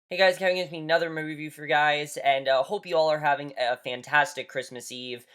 Hey guys, coming with me another movie review for you guys, and hope you all are having a fantastic Christmas Eve.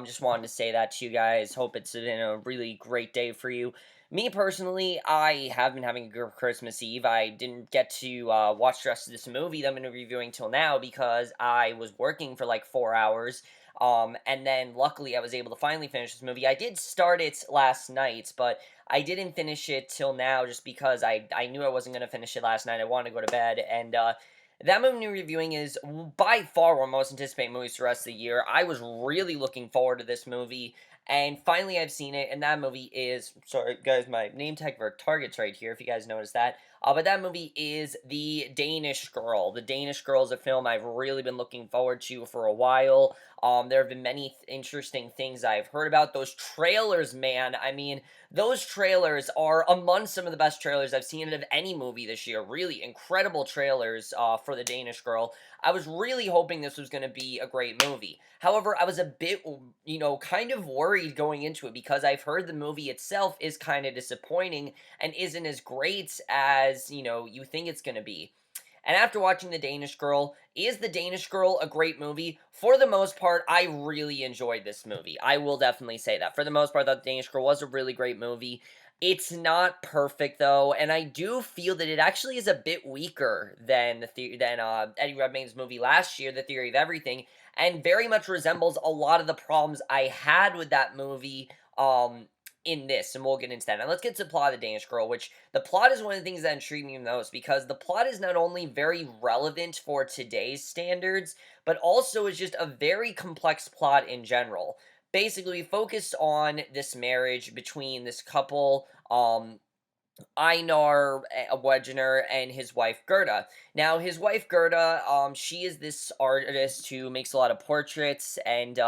Just wanted to say that to you guys. Hope it's been a really great day for you. Me personally, I have been having a good Christmas Eve. I didn't get to watch the rest of this movie that I'm going to be reviewing till now because I was working for like 4 hours. And then luckily I was able to finally finish this movie. I did start it last night, but I didn't finish it till now just because I knew I wasn't going to finish it last night. I wanted to go to bed, and that movie I'm reviewing is by far one of my most anticipated movies for the rest of the year. I was really looking forward to this movie, and finally I've seen it, and that movie is, sorry guys, my name tag for Target's right here, if you guys noticed that. But that movie is The Danish Girl. The Danish Girl is a film I've really been looking forward to for a while. There have been many interesting things I've heard about. Those trailers, man, I mean, those trailers are among some of the best trailers I've seen of any movie this year. Really incredible trailers for The Danish Girl. I was really hoping this was going to be a great movie. However, I was a bit, kind of worried going into it because I've heard the movie itself is kind of disappointing and isn't as great as, you think it's going to be. And after watching The Danish Girl, is The Danish Girl a great movie? For the most part, I really enjoyed this movie. I will definitely say that. For the most part, The Danish Girl was a really great movie. It's not perfect though, and I do feel that it actually is a bit weaker than Eddie Redmayne's movie last year, The Theory of Everything, and very much resembles a lot of the problems I had with that movie in this, and we'll get into that. Now let's get to the plot of The Danish Girl, which the plot is one of the things that intrigue me the most because the plot is not only very relevant for today's standards, but also is just a very complex plot in general. Basically, we focus on this marriage between this couple, Einar Wegener and his wife Gerda. Now, his wife Gerda, she is this artist who makes a lot of portraits, and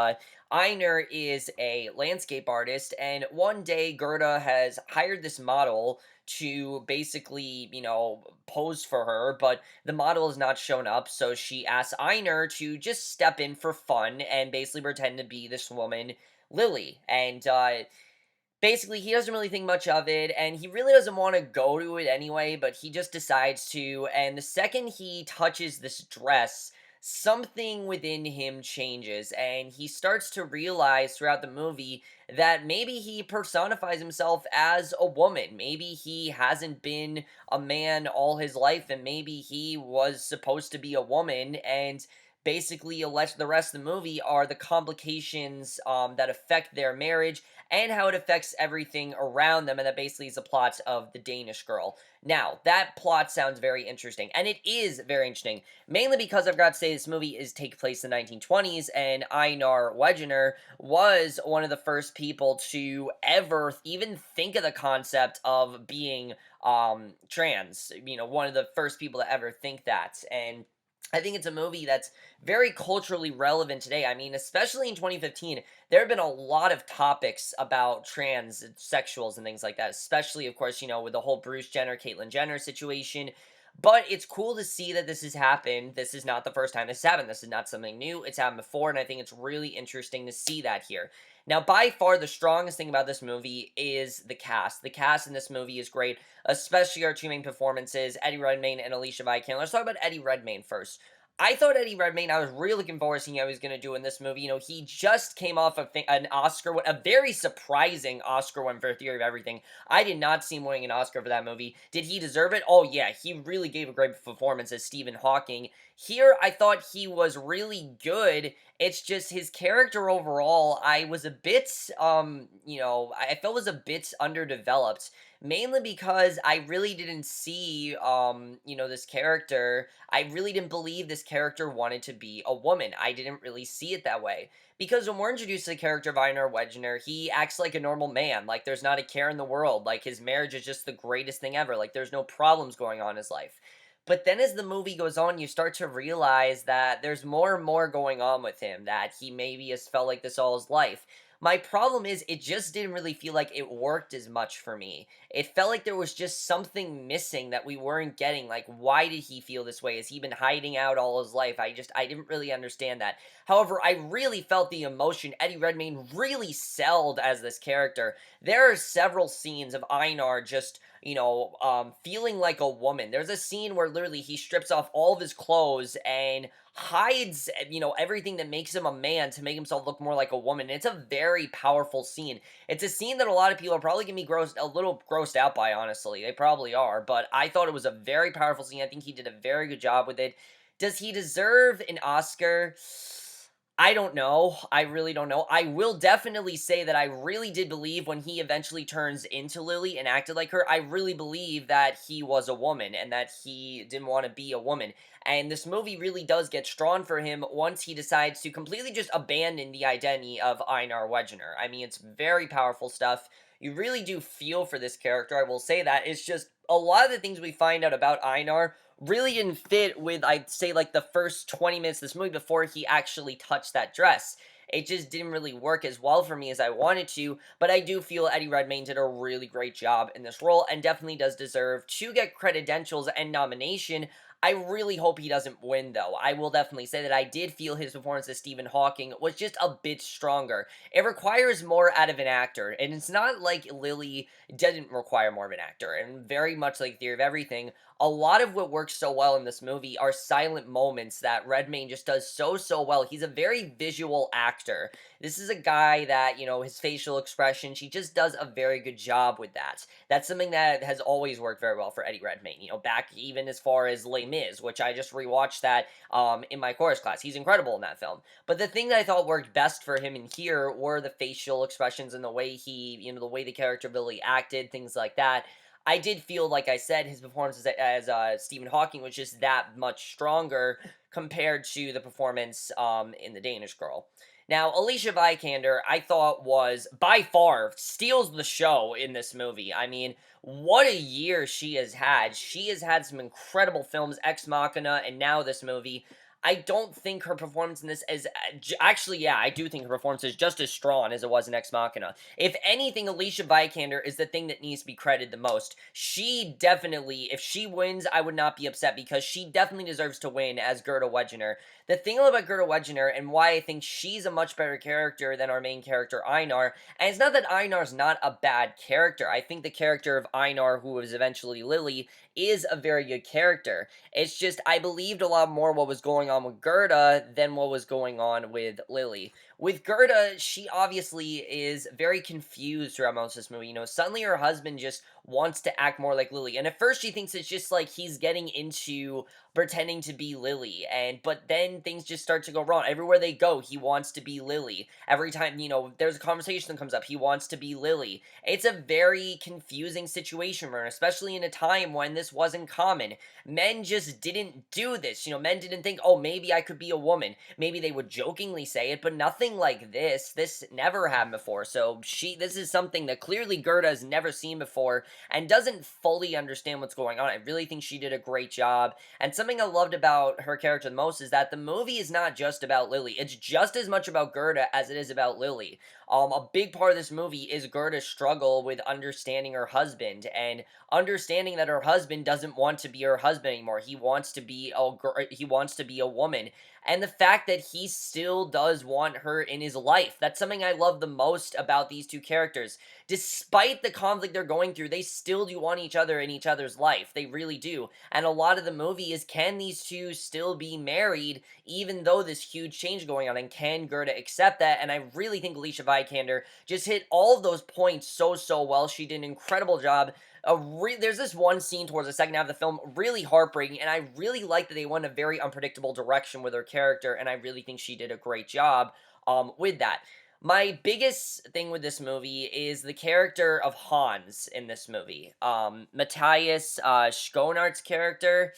Einar is a landscape artist. And one day, Gerda has hired this model to basically, pose for her, but the model has not shown up. So she asks Einar to just step in for fun and basically pretend to be this woman, Lily. And basically, he doesn't really think much of it, and he really doesn't want to go to it anyway, but he just decides to, and the second he touches this dress, something within him changes, and he starts to realize throughout the movie that maybe he personifies himself as a woman. Maybe he hasn't been a man all his life, and maybe he was supposed to be a woman, and basically the rest of the movie are the complications that affect their marriage and how it affects everything around them, and that basically is the plot of The Danish Girl. Now, that plot sounds very interesting, and it is very interesting, mainly because I've got to say this movie is take place in the 1920s, and Einar Wegener was one of the first people to ever even think of the concept of being trans. One of the first people to ever think that, and I think it's a movie that's very culturally relevant today. I mean, especially in 2015, there have been a lot of topics about transsexuals and things like that, especially, of course, with the whole Bruce Jenner, Caitlyn Jenner situation. But it's cool to see that this has happened. This is not the first time this has happened. This is not something new. It's happened before, and I think it's really interesting to see that here. Now, by far, the strongest thing about this movie is the cast. The cast in this movie is great, especially our two main performances, Eddie Redmayne and Alicia Vikander. Let's talk about Eddie Redmayne first. I thought Eddie Redmayne, I was really looking forward to seeing how he was going to do in this movie. He just came off an Oscar, a very surprising Oscar win for Theory of Everything. I did not see him winning an Oscar for that movie. Did he deserve it? Oh, yeah, he really gave a great performance as Stephen Hawking. Here, I thought he was really good. It's just his character overall, I was a bit, I felt was a bit underdeveloped, mainly because I really didn't see, this character. I really didn't believe this character wanted to be a woman. I didn't really see it that way. Because when we're introduced to the character of Einar Wegener, he acts like a normal man. Like, there's not a care in the world. Like, his marriage is just the greatest thing ever. Like, there's no problems going on in his life. But then as the movie goes on, you start to realize that there's more and more going on with him, that he maybe has felt like this all his life. My problem is, it just didn't really feel like it worked as much for me. It felt like there was just something missing that we weren't getting. Like, why did he feel this way? Has he been hiding out all his life? I didn't really understand that. However, I really felt the emotion Eddie Redmayne really sold as this character. There are several scenes of Einar just feeling like a woman. There's a scene where literally he strips off all of his clothes and hides, everything that makes him a man to make himself look more like a woman. It's a very powerful scene. It's a scene that a lot of people are probably gonna be a little grossed out by, honestly. They probably are, but I thought it was a very powerful scene. I think he did a very good job with it. Does he deserve an Oscar? I don't know. I really don't know. I will definitely say that I really did believe when he eventually turns into Lily and acted like her, I really believe that he was a woman and that he didn't want to be a woman. And this movie really does get strong for him once he decides to completely just abandon the identity of Einar Wegener. I mean, it's very powerful stuff. You really do feel for this character. I will say that. It's just a lot of the things we find out about Einar really didn't fit with, I'd say, like the first 20 minutes of this movie before he actually touched that dress. It just didn't really work as well for me as I wanted to, but I do feel Eddie Redmayne did a really great job in this role and definitely does deserve to get credentials and nomination. I really hope he doesn't win, though. I will definitely say that I did feel his performance as Stephen Hawking was just a bit stronger. It requires more out of an actor, and it's not like Lily didn't require more of an actor, and very much like Theory of Everything, a lot of what works so well in this movie are silent moments that Redmayne just does so well. He's a very visual actor. This is a guy that, his facial expression, she just does a very good job with that. That's something that has always worked very well for Eddie Redmayne. Back even as far as Les Mis, which I just rewatched that in my chorus class. He's incredible in that film. But the thing that I thought worked best for him in here were the facial expressions and the way the way the character really acted, things like that. I did feel, like I said, his performance as Stephen Hawking was just that much stronger compared to the performance in The Danish Girl. Now, Alicia Vikander, I thought was by far steals the show in this movie. I mean, what a year she has had. She has had some incredible films, Ex Machina, and now this movie. I don't think her performance in this is actually, yeah, I do think her performance is just as strong as it was in Ex Machina. If anything, Alicia Vikander is the thing that needs to be credited the most. She definitely, if she wins, I would not be upset because she definitely deserves to win as Gerda Wegener. The thing about Gerda Wegener and why I think she's a much better character than our main character Einar, and it's not that Einar's not a bad character. I think the character of Einar, who was eventually Lily, is a very good character. It's just I believed a lot more what was going on with Gerda than what was going on with Lily. With Gerda, she obviously is very confused throughout most of this movie. Suddenly her husband just wants to act more like Lily. And at first she thinks it's just like he's getting into pretending to be Lily. But then things just start to go wrong. Everywhere they go, he wants to be Lily. Every time, there's a conversation that comes up, he wants to be Lily. It's a very confusing situation for her, especially in a time when this wasn't common. Men just didn't do this. Men didn't think, oh, maybe I could be a woman. Maybe they would jokingly say it, but nothing like this. This never happened before. So this is something that clearly Gerda has never seen before and doesn't fully understand what's going on. I really think she did a great job. And something I loved about her character the most is that the movie is not just about Lily. It's just as much about Gerda as it is about Lily. A big part of this movie is Gerda's struggle with understanding her husband and understanding that her husband doesn't want to be her husband anymore. He wants to be a woman. And the fact that he still does want her in his life. That's something I love the most about these two characters. Despite the conflict they're going through, they still do want each other in each other's life. They really do. And a lot of the movie is, can these two still be married even though this huge change going on? And can Gerda accept that? And I really think Alicia Vikander just hit all of those points so well. She did an incredible job. There's this one scene towards the second half of the film, really heartbreaking, and I really like that they went a very unpredictable direction with her character, and I really think she did a great job with that. My biggest thing with this movie is the character of Hans in this movie. Matthias Schonardt's character.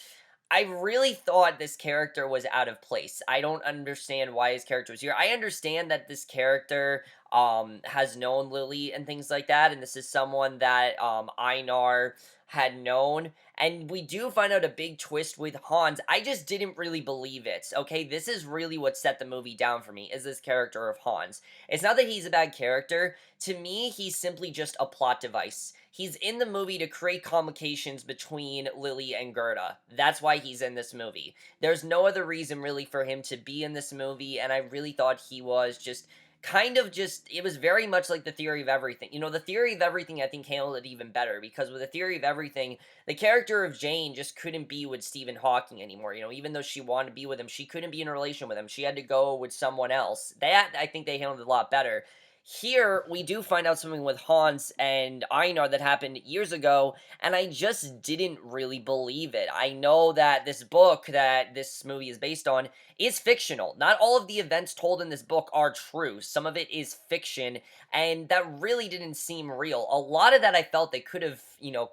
I really thought this character was out of place. I don't understand why his character was here. I understand that this character has known Lily and things like that, and this is someone that Einar had known. And we do find out a big twist with Hans. I just didn't really believe it. Okay, this is really what set the movie down for me, is this character of Hans. It's not that he's a bad character. To me, he's simply just a plot device. He's in the movie to create complications between Lily and Gerda. That's why he's in this movie. There's no other reason really for him to be in this movie, and I really thought he was just kind of just, it was very much like the theory of everything. The theory of everything, I think, handled it even better, because with the theory of everything, the character of Jane just couldn't be with Stephen Hawking anymore. Even though she wanted to be with him, she couldn't be in a relation with him. She had to go with someone else. That, I think, they handled it a lot better. Here, we do find out something with Hans and Einar that happened years ago, and I just didn't really believe it. I know that this book that this movie is based on is fictional. Not all of the events told in this book are true. Some of it is fiction, and that really didn't seem real. A lot of that I felt they could have,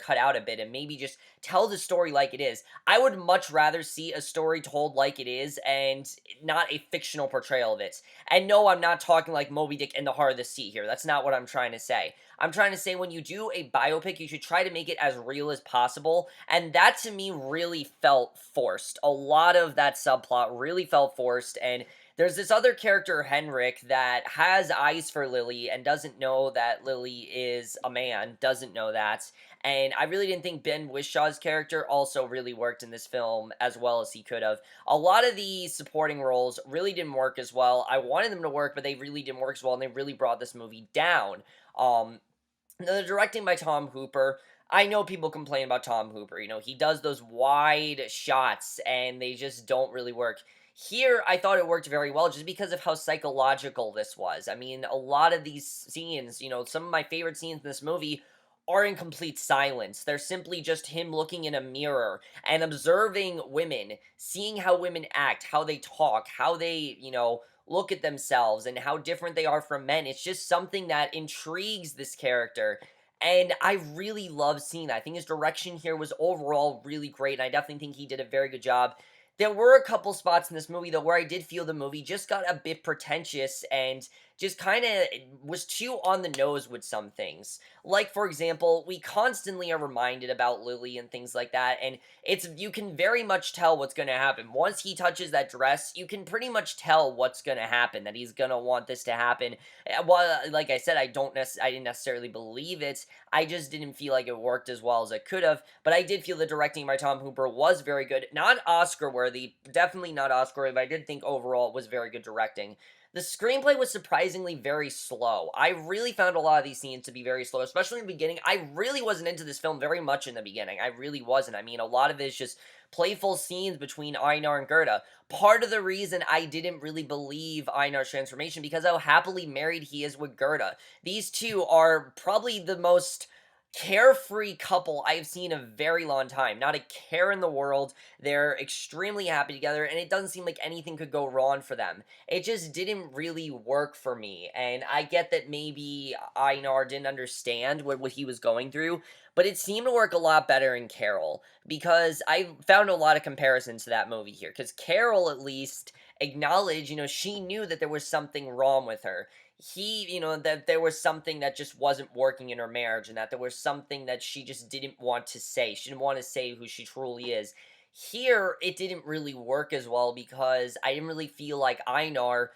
cut out a bit and maybe just tell the story like it is. I would much rather see a story told like it is and not a fictional portrayal of it. And no, I'm not talking like Moby Dick and the Heart of the Sea here. That's not what I'm trying to say. I'm trying to say, when you do a biopic, you should try to make it as real as possible. And that, to me, really felt forced. A lot of that subplot really felt forced. And there's this other character, Henrik, that has eyes for Lily and doesn't know that Lily is a man, doesn't know that. And I really didn't think Ben Wishaw's character also really worked in this film as well as he could have. A lot of the supporting roles really didn't work as well. I wanted them to work, but they really didn't work as well, and they really brought this movie down. The directing by Tom Hooper. I know people complain about Tom Hooper. He does those wide shots and they just don't really work. Here, I thought it worked very well just because of how psychological this was. I mean, a lot of these scenes, some of my favorite scenes in this movie are in complete silence. They're simply just him looking in a mirror and observing women, seeing how women act, how they talk, how they, look at themselves and how different they are from men. It's just something that intrigues this character. And I really love seeing that. I think his direction here was overall really great, and I definitely think he did a very good job. There were a couple spots in this movie, though, where I did feel the movie just got a bit pretentious and just kind of was too on the nose with some things. Like, for example, we constantly are reminded about Lily and things like that, and you can very much tell what's going to happen. Once he touches that dress, you can pretty much tell what's going to happen, that he's going to want this to happen. Well, like I said, I didn't necessarily believe it. I just didn't feel like it worked as well as it could have, but I did feel the directing by Tom Hooper was very good. Not Oscar worthy, definitely not Oscar worthy, but I did think overall it was very good directing. The screenplay was surprisingly very slow. I really found a lot of these scenes to be very slow, especially in the beginning. I really wasn't into this film very much in the beginning. I really wasn't. I mean, a lot of it is just playful scenes between Einar and Gerda. Part of the reason I didn't really believe Einar's transformation because how happily married he is with Gerda. These two are probably the most carefree couple I've seen in a very long time. Not a care in the world. They're extremely happy together, and it doesn't seem like anything could go wrong for them. It just didn't really work for me, and I get that maybe Einar didn't understand what he was going through, but it seemed to work a lot better in Carol, because I found a lot of comparisons to that movie here, because Carol at least acknowledged, she knew that there was something wrong with her. That there was something that just wasn't working in her marriage, and that there was something that she just didn't want to say. She didn't want to say who she truly is. Here, it didn't really work as well because I didn't really feel like Einar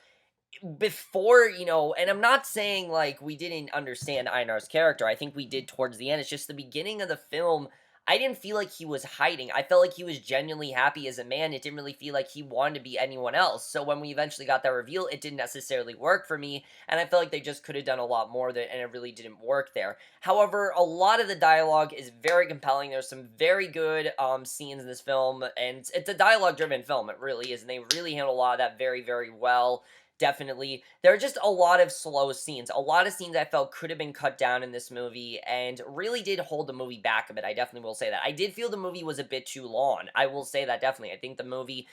before, and I'm not saying like we didn't understand Einar's character. I think we did towards the end. It's just the beginning of the film. I didn't feel like he was hiding. I felt like he was genuinely happy as a man. It didn't really feel like he wanted to be anyone else. So when we eventually got that reveal, it didn't necessarily work for me, and I felt like they just could have done a lot more there, and it really didn't work there. However, a lot of the dialogue is very compelling. There's some very good scenes in this film, and it's a dialogue-driven film. It really is, and they really handle a lot of that very, very well. Definitely. There are just a lot of slow scenes. A lot of scenes I felt could have been cut down in this movie and really did hold the movie back a bit. I definitely will say that. I did feel the movie was a bit too long. I will say that definitely. I think the movie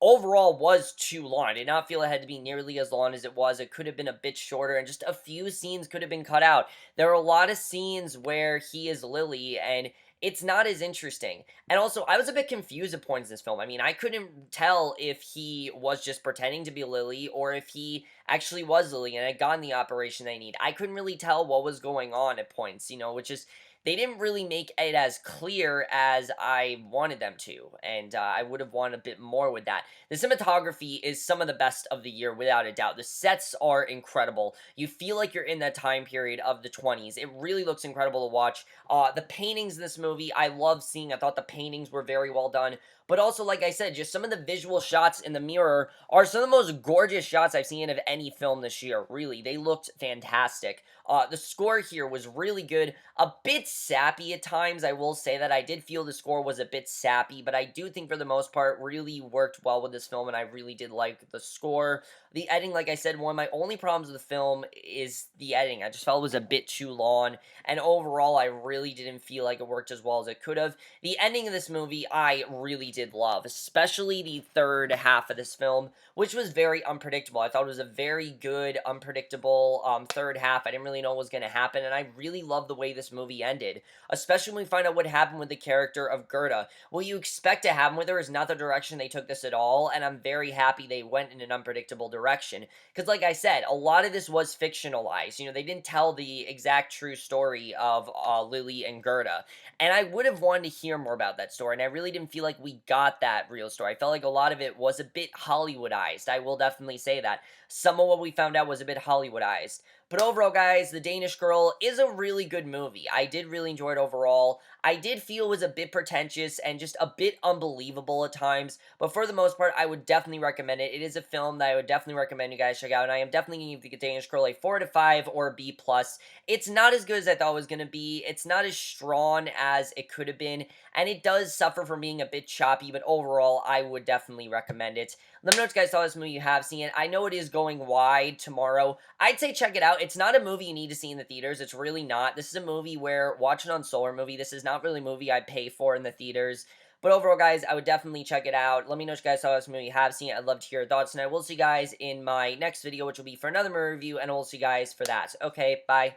overall was too long. I did not feel it had to be nearly as long as it was. It could have been a bit shorter, and just a few scenes could have been cut out. There are a lot of scenes where he is Lily, and it's not as interesting. And also, I was a bit confused at points in this film. I mean, I couldn't tell if he was just pretending to be Lily or if he actually was Lily and had gotten the operation they need. I couldn't really tell what was going on at points, which is they didn't really make it as clear as I wanted them to, and I would have wanted a bit more with that. The cinematography is some of the best of the year, without a doubt. The sets are incredible. You feel like you're in that time period of the 20s. It really looks incredible to watch. The paintings in this movie, I love seeing. I thought the paintings were very well done. But also, like I said, just some of the visual shots in the mirror are some of the most gorgeous shots I've seen of any film this year. Really, they looked fantastic. The score here was really good. A bit sappy at times, I will say that. I did feel the score was a bit sappy, but I do think for the most part really worked well with this film, and I really did like the score. The editing, like I said, one of my only problems with the film is the editing. I just felt it was a bit too long, and overall, I really didn't feel like it worked as well as it could have. The ending of this movie, I really did love, especially the third half of this film, which was very unpredictable. I thought it was a very good, unpredictable third half. I didn't really know what was going to happen, and I really love the way this movie ended, especially when we find out what happened with the character of Gerda. What you expect to happen with her is not the direction they took this at all, and I'm very happy they went in an unpredictable direction, because like I said, a lot of this was fictionalized. They didn't tell the exact true story of Lily and Gerda, and I would have wanted to hear more about that story, and I really didn't feel like we got that real story. I felt like a lot of it was a bit Hollywoodized. I will definitely say that. Some of what we found out was a bit Hollywoodized. But overall, guys, The Danish Girl is a really good movie. I did really enjoy it overall. I did feel it was a bit pretentious and just a bit unbelievable at times, but for the most part, I would definitely recommend it. It is a film that I would definitely recommend you guys check out, and I am definitely going to give The Danish Girl a 4 to 5 or a B+. Plus. It's not as good as I thought it was going to be. It's not as strong as it could have been, and it does suffer from being a bit choppy, but overall, I would definitely recommend it. Let me know if you guys saw this movie, you have seen it. I know it is going wide tomorrow. I'd say check it out. It's not a movie you need to see in the theaters. It's really not. This is a movie where, watch it on Solar Movie. This is not really a movie I'd pay for in the theaters. But overall, guys, I would definitely check it out. Let me know if you guys saw this movie, you have seen it. I'd love to hear your thoughts, and I will see you guys in my next video, which will be for another movie review, and we'll see you guys for that. Okay, bye.